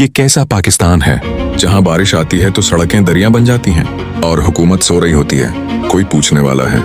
ये कैसा पाकिस्तान है जहां बारिश आती है तो सड़कें दरिया बन जाती हैं और हुकूमत सो रही होती है। कोई पूछने वाला है,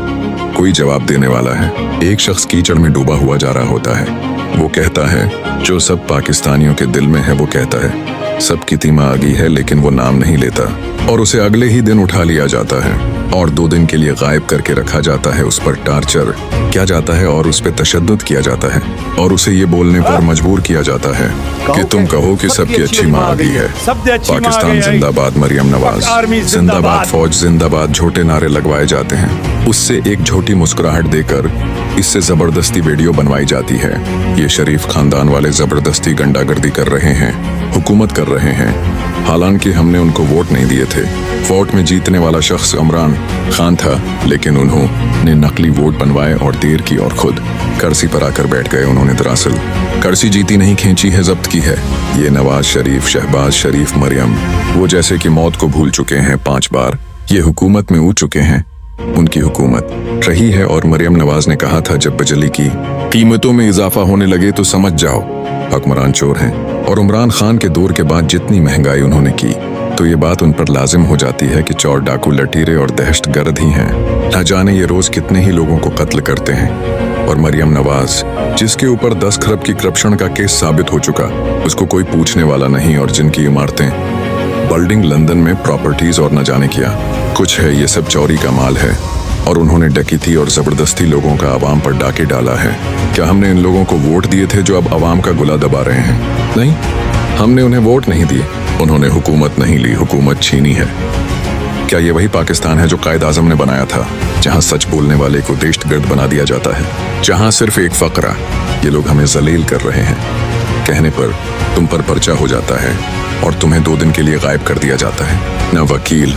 कोई जवाब देने वाला है। एक शख्स कीचड़ में डूबा हुआ जा रहा होता है। वो कहता है जो सब पाकिस्तानियों के दिल में है, वो कहता है सबकी तीमा आ गई है, लेकिन वो नाम नहीं लेता और उसे अगले ही दिन उठा लिया जाता है और 2 दिन के लिए गायब करके रखा जाता है। उस पर टार्चर किया जाता है और उस पर तशद्दुद किया जाता है और उसे ये बोलने पर मजबूर किया जाता है कि तुम कहो कि सबकी अच्छी माँ आ गई है। पाकिस्तान जिंदाबाद, मरियम नवाज जिंदाबाद, फौज जिंदाबाद, झूठे नारे लगवाए जाते हैं। उससे एक झूठी मुस्कुराहट देकर इससे जबरदस्ती वीडियो बनवाई जाती है। ये शरीफ खानदान वाले जबरदस्ती गंडागर्दी कर रहे हैं, हुकूमत कर रहे हैं, हालांकि हमने उनको वोट नहीं दिए थे। वोट में जीतने वाला शख्स इमरान खान था, लेकिन उन्होंने नकली वोट बनवाए और देर की और खुद कर्सी पर आकर बैठ गए। उन्होंने दरअसल कर्सी जीती नहीं, खींची है, जब्त की है। ये नवाज शरीफ, शहबाज शरीफ, मरियम, वो जैसे कि मौत को भूल चुके हैं 5 बार। ये हुकूमत में उठ चुके हैं, उनकी हुकूमत रही है। और मरियम नवाज ने कहा था जब बिजली की कीमतों में इजाफा होने लगे तो समझ जाओ हुक्मरान चोर हैं। और इमरान खान के दौर के बाद जितनी महंगाई उन्होंने की तो ये बात उन पर लाजिम हो जाती है कि चोर, डाकू, लटीरे और दहशतगर्द ही हैं। न जाने ये रोज कितने ही लोगों को कत्ल करते हैं। और मरियम नवाज, जिसके ऊपर 10 खरब की करप्शन का केस साबित हो चुका, उसको कोई पूछने वाला नहीं। और जिनकी इमारतें, बिल्डिंग लंदन में, प्रॉपर्टीज और न जाने क्या कुछ है, ये सब चोरी का माल है। और उन्होंने डकैती और जबरदस्ती लोगों का अवाम पर डाके डाला है। क्या हमने इन लोगों को वोट दिए थे जो अब अवाम का गुला दबा रहे हैं? नहीं, हमने उन्हें वोट नहीं दिए। उन्होंने हुकूमत नहीं ली, हुकूमत छीनी है। क्या ये वही पाकिस्तान है जो कायद आजम ने बनाया था, जहां सच बोलने वाले को दहशतगर्द बना दिया जाता है, जहां सिर्फ एक फकरा, ये लोग हमें जलील कर रहे हैं, कहने पर तुम पर पर्चा हो जाता है और तुम्हें 2 दिन के लिए गायब कर दिया जाता है। ना वकील,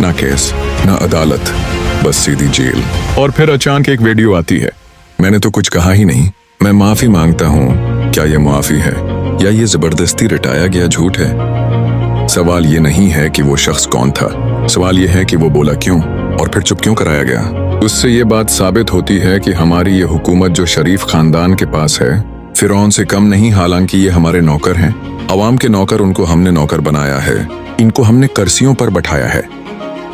ना केस, ना अदालत, बस सीधी जेल। और फिर अचानक एक वीडियो आती है, मैंने तो कुछ कहा ही नहीं, मैं माफी मांगता हूँ। क्या ये मुआफी है या ये जबरदस्ती रटाया गया झूठ है? सवाल ये नहीं है कि वो शख्स कौन था, सवाल ये है कि वो बोला क्यों और फिर चुप क्यों कराया गया। उससे ये बात साबित होती है कि हमारी ये हुकूमत जो शरीफ खानदान के पास है, फिरौन से कम नहीं। हालांकि ये हमारे नौकर हैं, अवाम के नौकर, उनको हमने नौकर बनाया है, इनको हमने कर्सियों पर बैठाया है।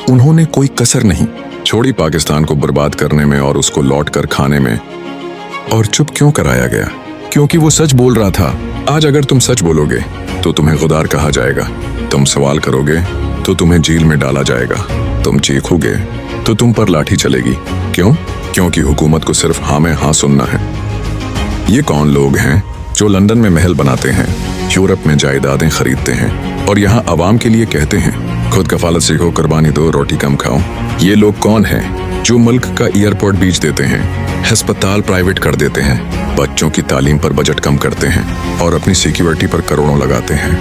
उन्होंने कोई कसर नहीं छोड़ी पाकिस्तान को बर्बाद करने में और उसको लौट कर खाने में। और चुप क्यों कराया गया? क्योंकि वो सच बोल रहा था। आज अगर तुम सच बोलोगे तो तुम्हें गुदार कहा जाएगा, तुम सवाल करोगे तो तुम्हें जेल में डाला जाएगा, तुम चीखोगे तो तुम पर लाठी चलेगी। क्यों? क्योंकि हुकूमत को सिर्फ हाँ में हाँ सुनना है। ये कौन लोग हैं जो लंदन में महल बनाते हैं, यूरोप में जायदादें खरीदते हैं और यहाँ अवाम के लिए कहते हैं खुद कफालत सीखो, कुर्बानी दो, रोटी कम खाओ? ये लोग कौन हैं जो मुल्क का एयरपोर्ट बेच देते हैं, अस्पताल प्राइवेट कर देते हैं, बच्चों की तालीम पर बजट कम करते हैं और अपनी सिक्योरिटी पर करोड़ों लगाते हैं?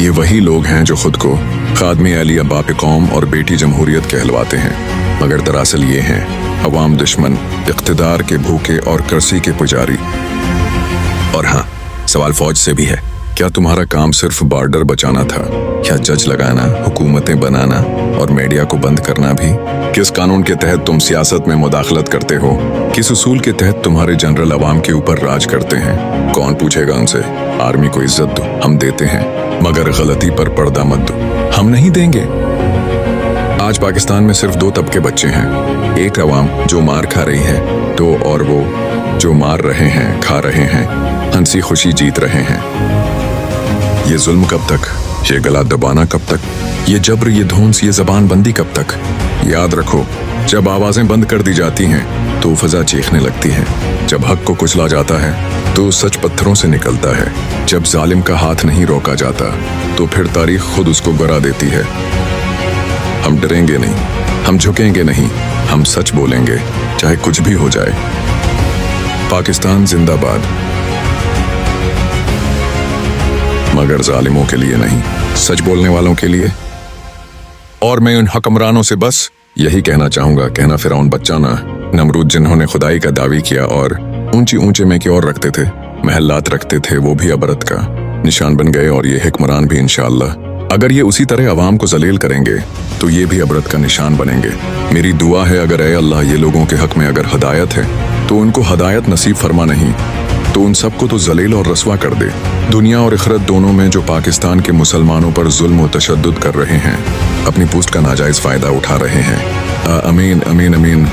ये वही लोग हैं जो खुद को खादमी अली, बाप कौम और बेटी जमहूरियत कहलवाते हैं, मगर दरअसल ये हैं अवाम दुश्मन, इख्तिदार के भूखे और कर्सी के पुजारी। और हाँ, सवाल फौज से भी है, क्या तुम्हारा काम सिर्फ बॉर्डर बचाना था? क्या जज लगाना, हुकूमतें बनाना और मीडिया को बंद करना भी? किस कानून के तहत तुम सियासत में मुदाखलत करते हो? किस उसूल के तहत तुम्हारे जनरल अवाम के ऊपर राज करते हैं? कौन पूछेगा उनसे? आर्मी को इज्जत दो, हम देते हैं, मगर गलती पर पर्दा मत दो, हम नहीं देंगे। आज पाकिस्तान में सिर्फ 2 तबके बच्चे हैं, एक अवाम जो मार खा रही है, तो और वो जो मार रहे हैं, खा रहे हैं, हंसी खुशी जीत रहे हैं। ये जुल्म कब तक? ये गला दबाना कब तक? ये जबर, ये धौंस, ये जबान बंदी कब तक? याद रखो, जब आवाजें बंद कर दी जाती हैं तो फिजा चीखने लगती है। जब हक को कुचला जाता है तो सच पत्थरों से निकलता है। जब जालिम का हाथ नहीं रोका जाता तो फिर तारीख खुद उसको गिरा देती है। हम डरेंगे नहीं, हम झुकेंगे नहीं, हम सच बोलेंगे, चाहे कुछ भी हो जाए। पाकिस्तान जिंदाबाद, मगर जालिमों के लिए नहीं, सच बोलने वालों के लिए। और मैं उन हुक्मरानों से बस यही कहना चाहूंगा, कहना फिरौन बच्चा ना, नमरूद जिन्होंने खुदाई का दावी किया और ऊंची ऊंचे में की और रखते थे, महल्लात रखते थे, वो भी अबरत का निशान बन गए। और ये हुक्मरान भी इंशाअल्लाह अगर ये उसी तरह अवाम को जलील करेंगे तो ये भी अबरत का निशान बनेंगे। मेरी दुआ है, अगर ऐ अल्लाह ये लोगों के हक में अगर हदायत है तो उनको हदायत नसीब फरमा, नहीं तो उन सबको तो जलील और रसवा कर दे। दुनिया और इखरत दोनों में जो पाकिस्तान के मुसलमानों पर जुल्म व तशद्दुद कर रहे हैं, अपनी पोस्ट का नाजायज फ़ायदा उठा रहे हैं। अमीन अमीन अमीन।